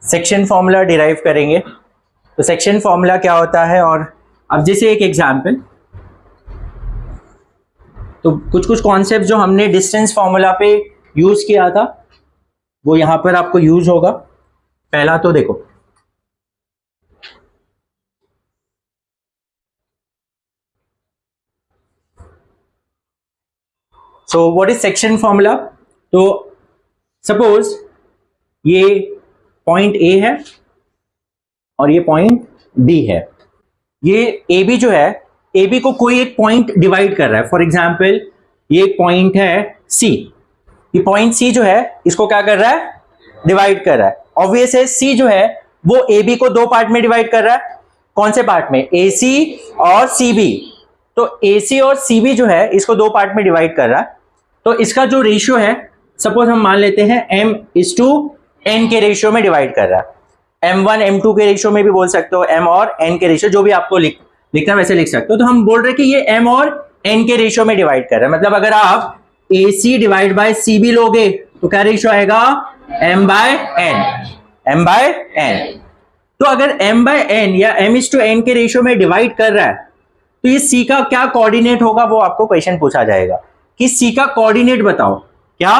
Section formula derive करेंगे। तो section formula क्या होता है, और अब जैसे एक एग्जाम्पल, तो कुछ कुछ कॉन्सेप्ट जो हमने डिस्टेंस फॉर्मूला पे यूज किया था वो यहां पर आपको यूज होगा। पहला तो देखो, so what is section formula. तो सपोज ये पॉइंट ए है और ये पॉइंट बी है। ये ए बी जो है, ए बी को कोई एक पॉइंट डिवाइड कर रहा है। फॉर एग्जाम्पल ये एक पॉइंट है सी, ये पॉइंट सी जो है इसको क्या कर रहा है, डिवाइड कर रहा है। ऑब्वियस है सी जो है वो ए बी को दो पार्ट में डिवाइड कर रहा है। कौन से पार्ट में, ए सी और सी बी। तो ए सी और सी बी जो है इसको दो पार्ट में डिवाइड कर रहा है। तो इसका जो रेशियो है, सपोज हम मान लेते हैं m/n के रेशियो में डिवाइड कर रहा है। m1 m2 के रेशियो में भी बोल सकते हो, m और n के रेशियो, जो भी आपको लिखना वैसे लिख सकते हो। तो हम बोल रहे हैं कि ये m और n के रेशियो में डिवाइड कर रहा है। मतलब अगर आप AC डिवाइड बाय CB लोगे तो क्या रेशियो आएगा, m/n। तो अगर m/n या m/n के रेशियो में डिवाइड कर रहा है तो ये C का क्या कोऑर्डिनेट होगा, वो आपको क्वेश्चन पूछा जाएगा कि C का कोऑर्डिनेट बताओ। क्या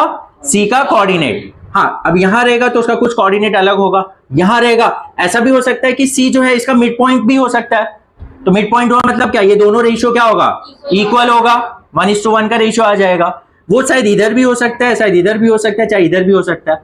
C का कोऑर्डिनेट, हाँ अब यहां रहेगा तो उसका कुछ कोऑर्डिनेट अलग होगा, यहां रहेगा। ऐसा भी हो सकता है कि C जो है इसका मिड पॉइंट भी हो सकता है। तो मिड पॉइंट हुआ मतलब क्या, ये दोनों रेशियो क्या होगा, इक्वल होगा, 1:1 का रेशियो आ जाएगा। वो शायद इधर भी हो सकता है, शायद इधर भी हो सकता है, चाहे इधर भी हो सकता है।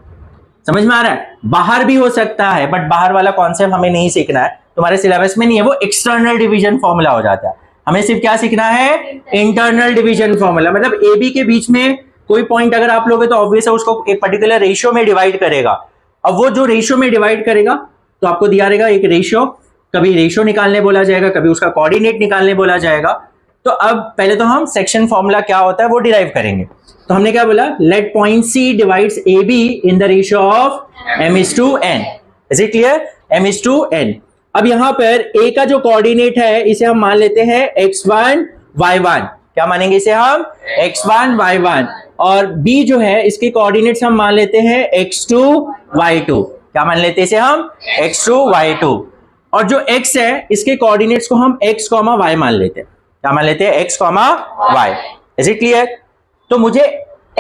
समझ में आ रहा है, बाहर भी हो सकता है, बट बाहर वाला कॉन्सेप्ट हमें नहीं सीखना है, तुम्हारे सिलेबस में नहीं है, वो एक्सटर्नल डिवीजन फॉर्मूला हो जाता है। हमें सिर्फ क्या सीखना है, इंटरनल डिवीजन फॉर्मूला। मतलब ए बी के बीच में कोई पॉइंट अगर आप लोगे तो ऑब्वियस है उसको एक पर्टिकुलर रेशियो में डिवाइड करेगा। अब वो जो रेशियो में डिवाइड करेगा तो आपको दिया रहेगा एक रेशियो, कभी रेशियो निकालने बोला जाएगा, कभी उसका कोऑर्डिनेट निकालने बोला जाएगा। तो अब पहले तो हम सेक्शन फॉर्मूला क्या होता है वो डिराइव करेंगे। तो हमने क्या बोला, let point C divides A B in the ratio of m/n। Is it clear, m/n। अब यहां पर ए का जो कोऑर्डिनेट है इसे हम मान लेते हैं x1 y1। क्या मानेंगे इसे हम, x1 y1। और b जो है इसके कोऑर्डिनेट्स हम मान लेते हैं x2 y2। क्या मान लेते हैं इसे हम, x2 y2। और जो x है इसके कोऑर्डिनेट्स को हम x, y मान लेते हैं। क्या मान लेते हैं, x, y। Is it clear. तो मुझे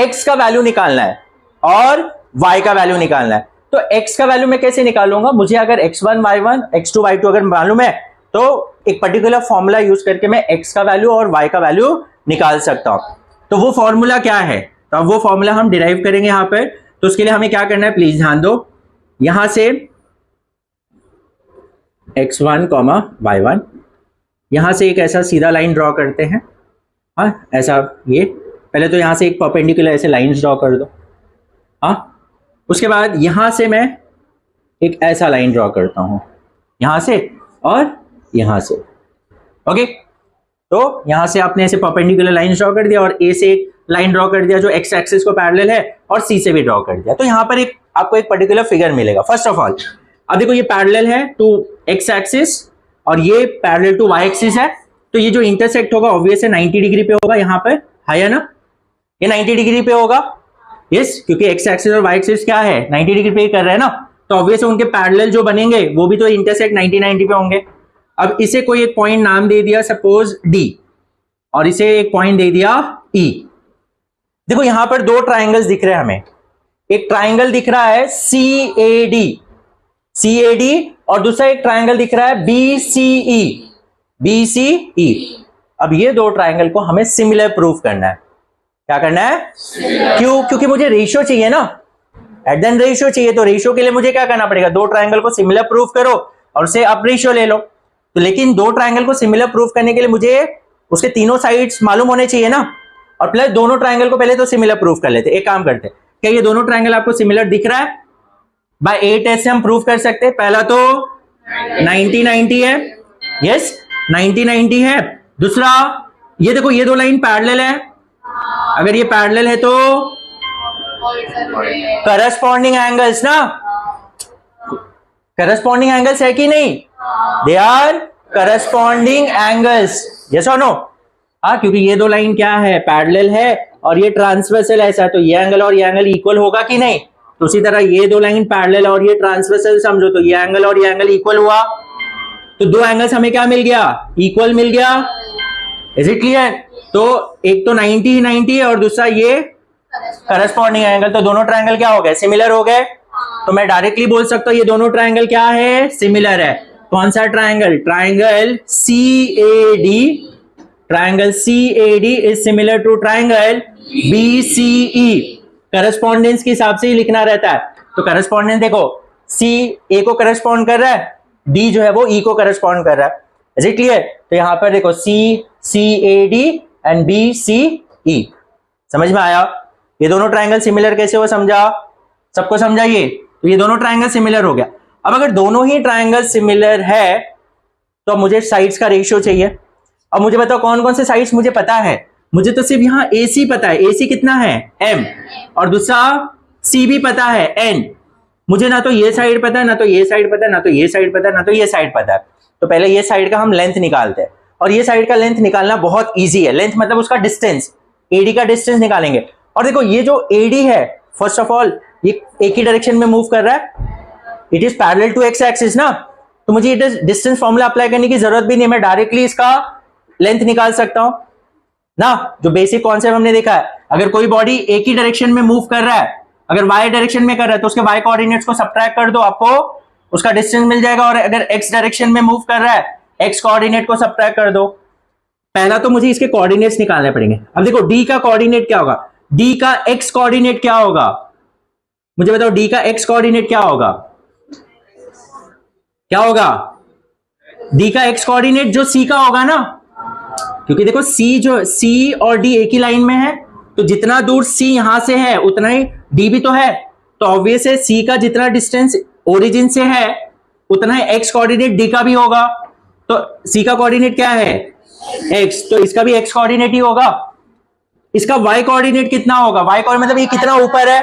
x का वैल्यू निकालना है और y का वैल्यू निकालना है। तो x का वैल्यू मैं कैसे निकालूंगा, मुझे अगर x1 y1 x2 y2 अगर मालूम है तो एक पर्टिकुलर फॉर्मूला यूज करके मैं x का वैल्यू और y का वैल्यू निकाल सकता हूं। तो वो फॉर्मूला क्या है, तो अब वो फॉर्मूला हम डिराइव करेंगे यहां पर। तो उसके लिए हमें क्या करना है, प्लीज ध्यान दो। यहां से x1 y1, यहां से एक ऐसा सीधा लाइन ड्रॉ करते हैं। हाँ ऐसा, ये पहले तो यहां से एक परपेंडिकुलर ऐसे लाइंस ड्रॉ कर दो। हाँ उसके बाद यहां से मैं एक ऐसा लाइन ड्रॉ करता हूं, यहां से और यहां से। ओके, तो यहां से आपने ऐसे परपेंडिकुलर लाइन ड्रॉ कर दिया और ए से एक लाइन ड्रॉ कर दिया जो एक्स एक्सिस को पैरेलल है, और सी से भी ड्रॉ कर दिया। तो यहां पर एक आपको एक पर्टिकुलर फिगर मिलेगा। फर्स्ट ऑफ ऑल अब देखो ये पैरेलल है टू एक्स एक्सिस और ये पैरेलल टू वाई एक्सिस है। तो ये जो इंटरसेक्ट होगा ऑब्वियस है 90 डिग्री पे होगा, यहाँ पर है ना, ये 90 डिग्री पे होगा। यस, क्योंकि एक्स एक्सिस और वाई एक्सिस क्या है, 90 डिग्री पे कर रहे हैं ना। तो ऑब्वियस उनके पैरेलल जो बनेंगे वो भी तो इंटरसेक्ट 90 पे होंगे। अब इसे कोई एक पॉइंट नाम दे दिया सपोज डी, और इसे एक पॉइंट दे दिया ई। देखो यहां पर दो ट्राइंगल्स दिख रहे हैं हमें। एक ट्राइंगल दिख रहा है CAD और दूसरा एक ट्राइंगल दिख रहा है BCE। अब ये दो ट्राइंगल को हमें सिमिलर प्रूफ करना है। क्या करना है, क्यों, क्योंकि मुझे रेशियो चाहिए ना, एडजन रेशियो चाहिए। तो रेशियो के लिए मुझे क्या करना पड़ेगा, दो ट्राइंगल को सिमिलर प्रूफ करो और उसे अप रेशियो ले लो। तो लेकिन दो ट्राइंगल को सिमिलर प्रूफ करने के लिए मुझे उसके तीनों साइड्स मालूम होने चाहिए ना, और प्लस दोनों ट्राइंगल को पहले तो सिमिलर प्रूफ कर लेते। एक काम करते, क्या ये दोनों ट्राइंगल आपको सिमिलर दिख रहा है, बाय 8 टेस्ट से हम प्रूफ कर सकते हैं। पहला तो 90-90 है, यस 90-90 है। दूसरा ये देखो ये दो लाइन पैरेलल है, अगर ये पैरेलल है तो करस्पॉन्डिंग एंगल्स ना, करस्पॉन्डिंग एंगल्स है कि नहीं, they are corresponding angles, yes और नो। हाँ, क्योंकि ये दो लाइन क्या है, पैरेलल है और ये ट्रांसवर्सल ऐसा, तो ये एंगल और ये एंगल इक्वल होगा कि नहीं, तो उसी तरह ये दो लाइन पैरेलल और ये ट्रांसवर्सल समझो, तो ये एंगल और ये एंगल इक्वल हुआ, तो दो एंगल्स हमें क्या मिल गया, इक्वल मिल गया। Is it clear? तो एक तो 90 90 है और दूसरा ये करस्पॉन्डिंग एंगल, तो दोनों ट्रायंगल क्या हो गए, सिमिलर हो गए। तो मैं डायरेक्टली बोल सकता हूं ये दोनों ट्रायंगल क्या है, सिमिलर है। कौन सा triangle, triangle CAD, triangle CAD is similar to triangle BCE। Correspondence के हिसाब से ही लिखना रहता है। तो करस्पॉन्डेंस देखो, C A को करस्पॉन्ड कर रहा है, D जो है वो E को करस्पॉन्ड कर रहा है। Is it clear? तो यहां पर देखो CAD एंड BCE, समझ में आया? ये दोनों ट्रायंगल सिमिलर कैसे हो, समझा? सबको समझा ये? तो ये दोनों ट्रायंगल सिमिलर हो गया। अब अगर दोनों ही ट्रायंगल सिमिलर है तो अब मुझे साइड्स का रेशियो चाहिए। अब मुझे बताओ कौन कौन से साइड्स मुझे पता है। मुझे तो सिर्फ यहाँ AC पता है, AC कितना है M, और दूसरा C भी पता है N। मुझे ना तो ये साइड पता है, ना तो ये साइड पता है, ना तो ये साइड पता है, ना तो ये साइड पता है। तो पहले ये साइड का हम लेंथ निकालते हैं, और ये साइड का लेंथ निकालना बहुत ईजी है। लेंथ मतलब उसका डिस्टेंस, AD का डिस्टेंस निकालेंगे। और देखो ये जो AD है, फर्स्ट ऑफ ऑल ये एक ही डायरेक्शन में मूव कर रहा है, it is parallel to X axis ना, तो मुझे इट डिस्टेंस फॉर्मूला अप्लाई करने की जरूरत भी नहीं, मैं डायरेक्टली इसका लेंथ निकाल सकता हूं ना। जो बेसिक कॉन्सेप्ट हमने देखा है, अगर कोई बॉडी एक ही डायरेक्शन में मूव कर रहा है, अगर y डायरेक्शन में कर रहा है तो उसके y कोऑर्डिनेट्स को सब्ट्रैक्ट कर दो, आपको उसका डिस्टेंस मिल जाएगा। और अगर x डायरेक्शन में मूव कर रहा है, x कोऑर्डिनेट को सब्ट्रैक्ट कर दो। पहला तो मुझे इसके कोऑर्डिनेट्स निकालने पड़ेंगे। अब देखो d का कोऑर्डिनेट क्या होगा, d का x कोऑर्डिनेट क्या होगा, मुझे बताओ d का x कोऑर्डिनेट क्या होगा, क्या होगा? d का x कोऑर्डिनेट जो c का होगा ना, क्योंकि देखो C और D एक ही लाइन में है, तो जितना दूर C यहां से है उतना ही D भी तो है। तो ऑब्वियस है C का जितना डिस्टेंस ओरिजिन से है उतना ही x कोऑर्डिनेट D का भी होगा। तो C का कोऑर्डिनेट क्या है, x, तो इसका भी x कोऑर्डिनेट ही होगा। इसका y कोऑर्डिनेट कितना होगा, y कोऑर्डिनेट मतलब ये कितना ऊपर है,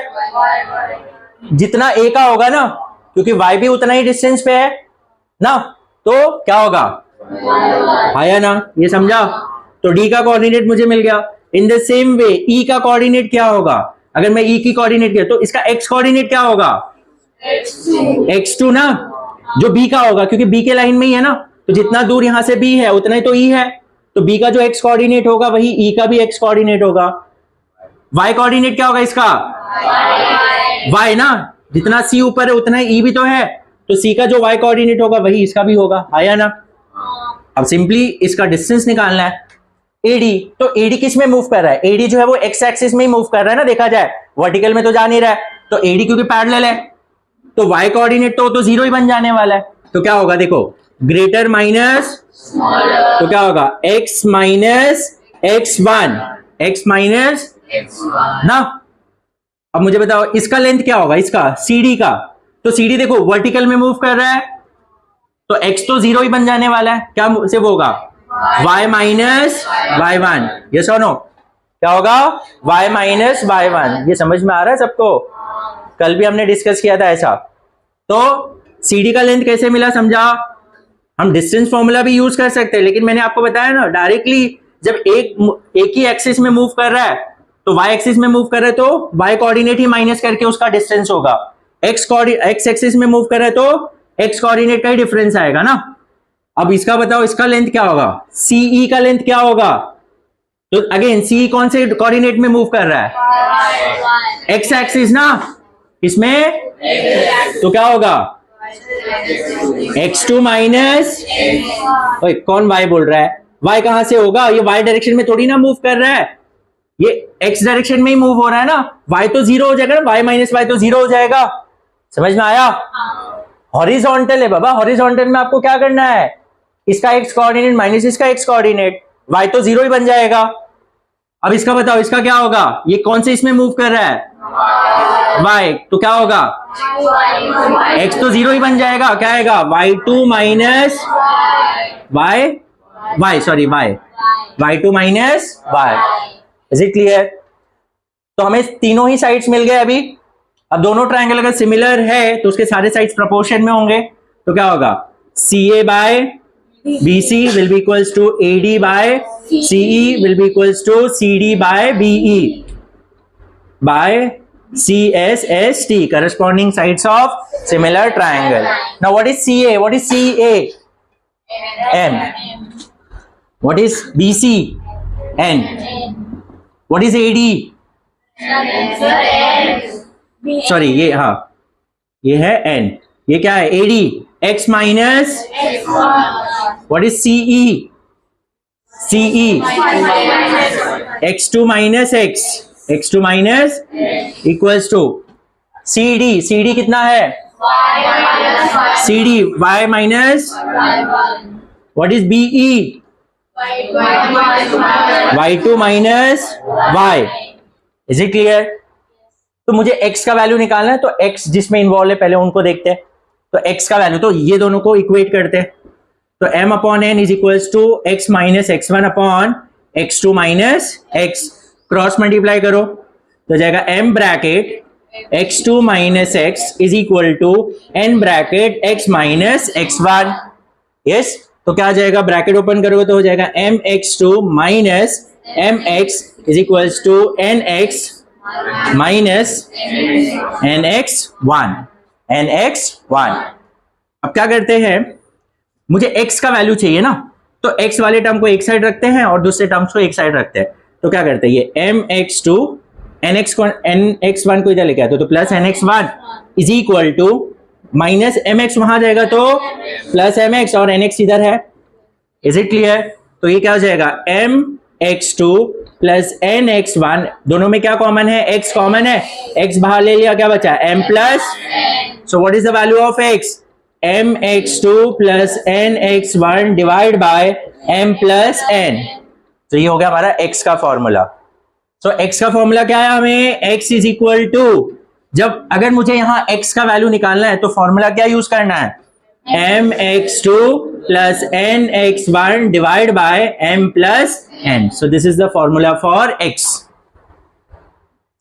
जितना a का होगा ना, क्योंकि y भी उतना ही डिस्टेंस पे है ना, तो क्या होगा, आया ना, ये समझा? तो D का कोऑर्डिनेट मुझे मिल गया। In the same way E का कोऑर्डिनेट क्या होगा, अगर मैं E की कोऑर्डिनेट किया तो इसका x कोऑर्डिनेट क्या होगा, x2 ना, जो B का होगा, क्योंकि B के लाइन में ही है ना, तो जितना दूर यहां से B है उतना ही तो E है, तो B का जो x कोऑर्डिनेट होगा वही E का भी x कोऑर्डिनेट होगा। y कोऑर्डिनेट क्या होगा इसका, y ना, जितना C ऊपर है उतना ही E भी तो है, तो C का जो y कोऑर्डिनेट होगा वही इसका भी होगा, आया ना? अब सिंपली इसका डिस्टेंस निकालना है, AD। तो AD किस में मूव कर रहा है, AD जो है वो x एक्सिस में ही मूव कर रहा है ना, देखा जाए वर्टिकल में तो जा नहीं रहा है, तो AD क्योंकि पैरेलल है तो y कोऑर्डिनेट तो 0 ही बन जाने वाला है। तो क्या होगा, देखो ग्रेटर माइनस, तो क्या होगा x minus x1, x minus ना। अब मुझे बताओ इसका लेंथ क्या होगा, इसका CD का, तो CD देखो वर्टिकल में मूव कर रहा है, तो x तो 0 ही बन जाने वाला है, क्या सिर्फ होगा y माइनस y1, ये सुनो क्या होगा, y माइनस y1। ये समझ में आ रहा है सबको, कल भी हमने डिस्कस किया था ऐसा। तो CD का लेंथ कैसे मिला समझा, हम डिस्टेंस फॉर्मूला भी यूज कर सकते हैं, लेकिन मैंने आपको बताया ना डायरेक्टली जब एक ही एक्सिस में मूव कर रहा है, तो y एक्सिस में मूव कर रहा है तो y कोऑर्डिनेट ही माइनस करके उसका डिस्टेंस होगा, x एक्सिस में मूव कर रहा है तो x कोऑर्डिनेट का ही डिफरेंस आएगा ना। अब इसका बताओ इसका लेंथ क्या होगा, CE का लेंथ क्या होगा, तो अगेन CE कौन से कोऑर्डिनेट में मूव कर रहा है, x एक्सिस ना, इसमें तो क्या होगा x2 माइनस, कौन y बोल रहा है, y कहां से होगा, ये y डायरेक्शन में थोड़ी ना मूव कर रहा है, ये x डायरेक्शन में ही मूव हो रहा है ना, y तो 0 हो जाएगा ना, y माइनस y तो 0 हो जाएगा, समझ में आया? हॉरिजॉन्टल है बाबा, हॉरिजॉन्टल में आपको क्या करना है, इसका x कोऑर्डिनेट माइनस इसका x कोऑर्डिनेट, y तो 0 ही बन जाएगा। अब इसका बताओ इसका क्या होगा, ये कौन से इसमें मूव कर रहा है, y, तो क्या होगा x तो 0 ही बन जाएगा, क्या आएगा y2 minus y2 minus y। Is it clear? तो हमें तीनों ही साइड्स मिल गए अभी। अब दोनों ट्रायंगल अगर सिमिलर है तो उसके सारे साइड्स प्रोपोर्शन में होंगे, तो क्या होगा CA by BC will be equals to AD by CE will be equals to CD by BE by CSST, corresponding sides of similar triangle. Now what is CA? What is CA? M. What is BC? N. What is AD? Sorry, ये हाँ ये है N. ये क्या है? AD. X minus. What is CE? CE. X2 minus X. X2 minus equals to CD. CD कितना है? CD. Y minus. What is BE? Y2 minus Y. Is it clear? तो मुझे x का वैल्यू निकालना है, तो x जिसमें involve है पहले उनको देखते हैं. तो x का वैल्यू, तो ये दोनों को इक्वेट करते हैं. तो m upon n is equals to x minus x1 upon x2 minus x. Cross multiply करो तो जाएगा m bracket x2 minus x is equal to n bracket x minus x1. Yes, तो क्या आ जाएगा? ब्रैकेट ओपन करोगे तो हो जाएगा mx2 minus mx is equals to nx minus nx1. अब क्या करते हैं, मुझे x का वैल्यू चाहिए ना, तो x वाले टर्म को एक साइड रखते हैं और दूसरे टर्म्स को एक साइड रखते हैं. तो क्या करते हैं, ये mx2 nx1 को इधर लेके आते तो plus nx1 is equal to minus mx वहां जाएगा तो प्लस mx और nx इधर है. Is it clear? तो ये क्या हो जाएगा? mx2 plus nx1. दोनों में क्या कॉमन है? x कॉमन है. x बाहर ले लिया, क्या बचा? m plus. So what is the value of x? mx2 plus nx1 divide by m plus n. तो ये हो गया हमारा x का फॉर्मूला. सो x का फॉर्मूला क्या है हमें? x इज इक्वल टू, जब अगर मुझे यहाँ x का वैल्यू निकालना है तो फॉर्मूला क्या यूज करना है? mx2 plus nx1 divide by m plus n. So this is the formula for x.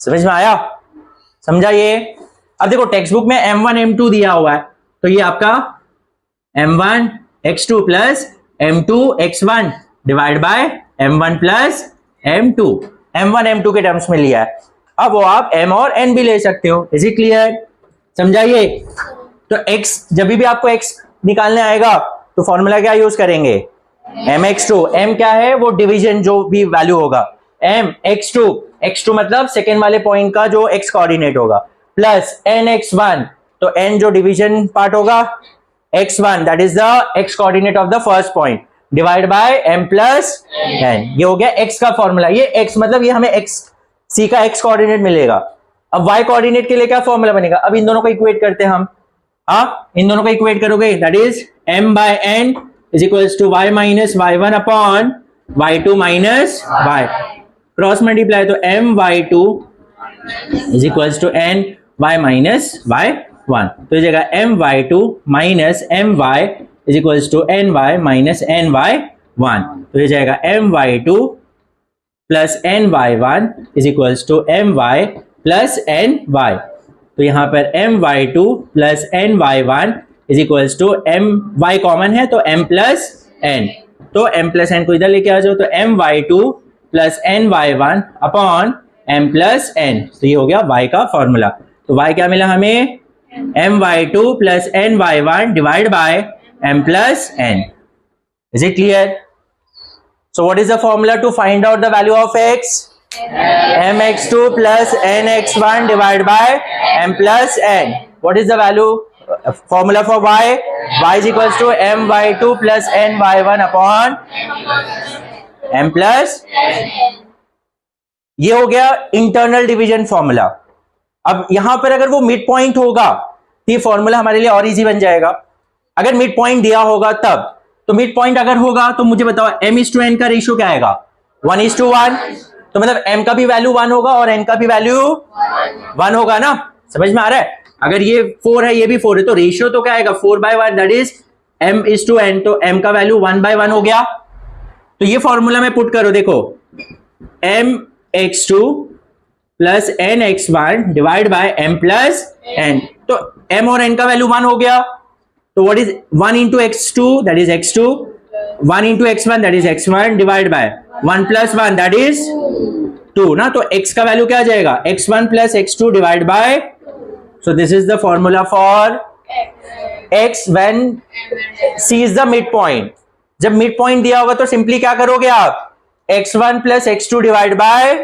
समझ में आया? समझा ये? अब देखो टेक्स्ट बुक में m1 m2 दिया हुआ है, तो ये आपका m1 x2 plus m2 x1 divide by m1 plus m2. m1 m2 के टर्म्स में लिया है. अब वो आप m और n भी ले सकते हो. Is it clear? समझाइए. तो x, जब भी आपको x निकालने आएगा तो फॉर्मूला क्या यूज करेंगे? mx2. m क्या है? वो डिवीजन जो भी वैल्यू होगा. mx2, x2 मतलब सेकेंड वाले पॉइंट का जो x कोऑर्डिनेट होगा, प्लस nx1, तो n जो डिवीजन पार्ट होगा, x1 that is the x coordinate of the first point, divide by m plus n. ये हो गया x का फॉर्मूला. ये x मतलब ये हमें x c का x कोऑर्डिनेट मिलेगा. अब y कोऑर्डिनेट के लिए क्या फॉर्मूला बनेगा? अब इन दोनों को इक्वेट करते हैं हम. इन दोनों को इक्वेट करोगे that is m by n is equals to y minus y1 upon y2 minus y. Cross multiply तो m y2 is equals to n y minus y1. तो ये जगह m y2 minus m y is equals to n y minus n y1. तो ये जाएगा m y2 plus n y1 is equals to m y plus n y. तो यहाँ पर m y2 plus n y1 is equals to m y common है तो m plus n. तो m plus n को इधर लेके आ जाओ तो m y2 plus n y1 upon m plus n. तो ये हो गया y का फॉर्मूला. तो y क्या मिला हमें? m y2 plus n y1 divide by m plus n. Is it clear? So what is the formula to find out the value of x? mx2 plus nx1 divided by m plus n. What is the value? Formula for y? Y is equals to my2 plus ny1 upon m plus. ये हो गया internal division formula. अब यहां पर अगर वो mid point होगा तो ये फॉर्मूला हमारे लिए और इजी बन जाएगा. अगर मिड पॉइंट दिया होगा तब, तो मिड पॉइंट अगर होगा तो मुझे बताओ m/n का रेशियो क्या आएगा? 1:1. तो मतलब m का भी वैल्यू 1 होगा और n का भी वैल्यू 1 होगा ना. समझ में आ रहा है? अगर ये 4 है ये भी 4 है तो रेशियो तो क्या आएगा? 4/1 दैट इज m/n. तो m का वैल्यू 1/1 हो गया. तो ये फॉर्मूला में पुट करो. देखो mx2 plus nx1 divide by m plus n. तो m और n का वैल्यू 1 हो गया. तो what is 1 into x2 that is x2, 1 into x1 that is x1 divide by 1 plus 1 that is 2 ना, तो x का वैल्यू क्या आ जाएगा, x1 plus x2 divide by, so this is the formula for x when c is the mid point. जब mid point दिया होगा तो simply क्या करोगे आप, x1 plus x2 divide bye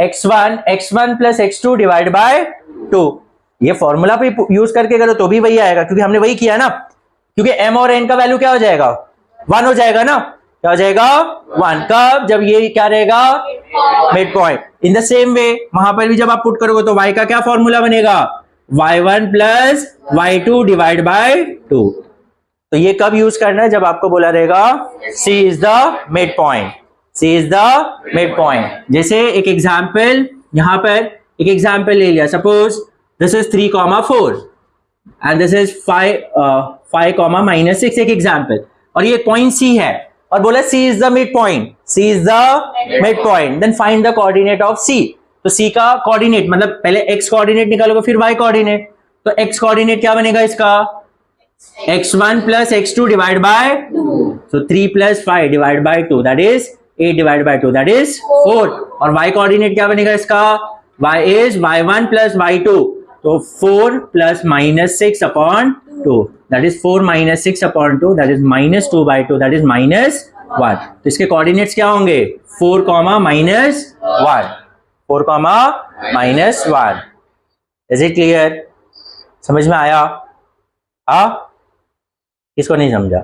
x1 plus x2 divide by 2। ये formula पे use करके करो तो भी वही आएगा, क्योंकि हमने वही किया ना, क्योंकि m और n का वैल्यू क्या हो जाएगा, 1 हो जाएगा ना, क्या हो जाएगा 1, कब, जब ये क्या रहेगा, mid point. In the same way वहां पर भी जब आप पुट करोगे तो y का क्या फॉर्मूला बनेगा, y1 plus y2 divide by 2। तो ये कब यूज करना है, जब आपको बोला रहेगा c is the mid point, c is the mid point. जैसे एक एग्जांपल, यहां पर एक एग्जांपल ले लिया, suppose this is 3,4 and this is 5,-6, एक एग्जांपल, और ये पॉइंट c है और बोला c is the mid point, c is the mid point, then find the coordinate of c। तो c का कोऑर्डिनेट मतलब पहले x कोऑर्डिनेट निकालोगे फिर y कोऑर्डिनेट, तो x कोऑर्डिनेट क्या बनेगा इसका, x1 plus x2 divide by, so 3 plus 5 divide by 2 that is 8 divide by 2 that is 4। और y कोऑर्डिनेट क्या बनेगा इसका, y is y1 plus y2, तो 4 plus -6 upon 2 that is 4 - 6 upon 2 that is -2 by 2 that is -1। तो इसके coordinates क्या होंगे, 4, -1, 4, -1। Is it clear, समझ में आया, हाँ, किसको नहीं समझा।